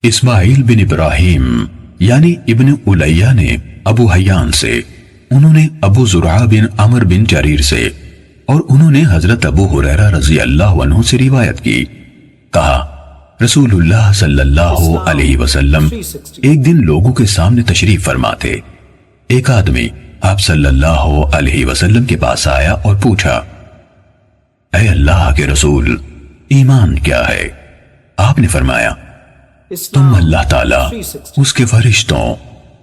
اسماعیل بن ابراہیم یعنی ابن الیہ نے ابو حیان سے، انہوں نے ابو زرعہ بن عمر بن جریر سے، اور انہوں نے حضرت ابو ہریرہ رضی اللہ عنہ سے روایت کی، کہا رسول اللہ صلی اللہ علیہ وسلم ایک دن لوگوں کے سامنے تشریف فرما تھے۔ ایک آدمی آپ صلی اللہ علیہ وسلم کے پاس آیا اور پوچھا، اے اللہ کے رسول، ایمان کیا ہے؟ آپ نے فرمایا، تم اللہ تعالیٰ، اس کے فرشتوں،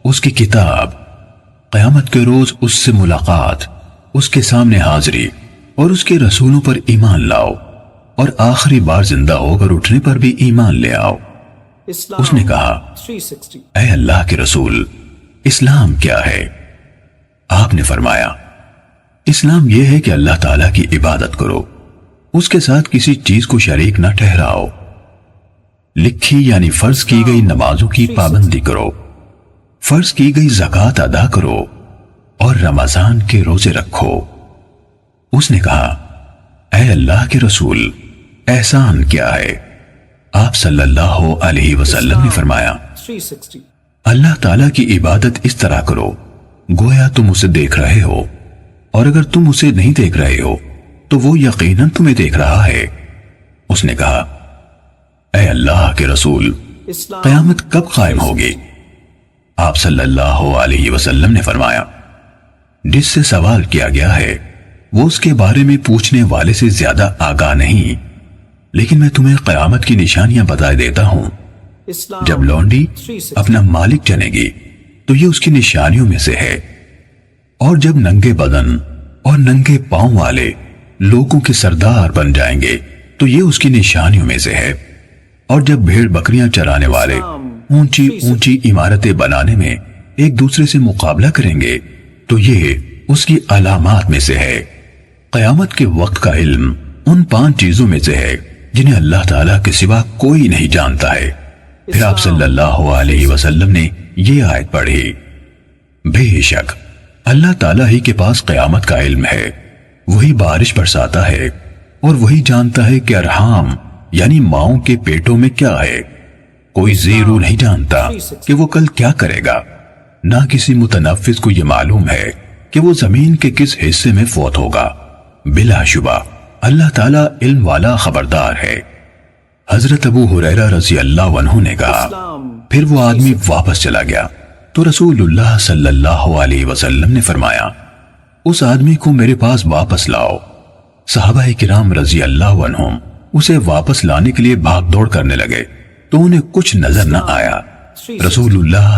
اس کی کتاب، قیامت کے روز اس سے ملاقات، اس کے سامنے حاضری اور اس کے رسولوں پر ایمان لاؤ، اور آخری بار زندہ ہو کر اٹھنے پر بھی ایمان لے آؤ۔ اس نے کہا، اے اللہ کے رسول، اسلام کیا ہے؟ آپ نے فرمایا، اسلام یہ ہے کہ اللہ تعالیٰ کی عبادت کرو، اس کے ساتھ کسی چیز کو شریک نہ ٹھہراؤ، لکھی یعنی فرض کی گئی نمازوں کی پابندی کرو، فرض کی گئی زکوٰۃ ادا کرو، اور رمضان کے روزے رکھو۔ اس نے کہا، اے اللہ کے رسول، احسان کیا ہے؟ آپ صلی اللہ علیہ وسلم نے فرمایا، اللہ تعالیٰ کی عبادت اس طرح کرو گویا تم اسے دیکھ رہے ہو، اور اگر تم اسے نہیں دیکھ رہے ہو تو وہ یقیناً تمہیں دیکھ رہا ہے۔ اس نے کہا، اے اللہ کے رسول، قیامت کب قائم ہوگی؟ آپ صلی اللہ علیہ وسلم نے فرمایا، جس سے سوال کیا گیا ہے وہ اس کے بارے میں پوچھنے والے سے زیادہ آگاہ نہیں، لیکن میں تمہیں قیامت کی نشانیاں بتائے دیتا ہوں۔ جب لونڈی اپنا مالک جنے گی تو یہ اس کی نشانیوں میں سے ہے، اور جب ننگے بدن اور ننگے پاؤں والے لوگوں کے سردار بن جائیں گے تو یہ اس کی نشانیوں میں سے ہے، اور جب بھیڑ بکریاں چرانے والے اونچی اونچی عمارتیں بنانے میں ایک دوسرے سے مقابلہ کریں گے تو یہ اس کی علامات میں سے ہے۔ قیامت کے وقت کا علم ان 5 چیزوں میں سے ہے جنہیں اللہ تعالیٰ کے سوا کوئی نہیں جانتا ہے۔ پھر آپ صلی اللہ علیہ وسلم نے یہ آیت پڑھی، بے شک اللہ تعالیٰ ہی کے پاس قیامت کا علم ہے، وہی بارش برساتا ہے، اور وہی جانتا ہے کہ ارحام یعنی ماؤں کے پیٹوں میں کیا ہے۔ کوئی زیرو نہیں جانتا کہ وہ کل کیا کرے گا، نہ کسی متنفس کو یہ معلوم ہے کہ وہ زمین کے کس حصے میں فوت ہوگا۔ بلا شبہ اللہ تعالیٰ علم والا خبردار ہے۔ حضرت ابو ہریرہ رضی اللہ عنہ نے کہا، پھر وہ آدمی واپس چلا گیا تو رسول اللہ صلی اللہ علیہ وسلم نے فرمایا، اس آدمی کو میرے پاس واپس لاؤ۔ صحابہ کرام رضی اللہ عنہم اسے واپس لانے کے لیے بھاگ دوڑ کرنے لگے تو انہیں کچھ نظر نہ آیا۔ رسول اللہ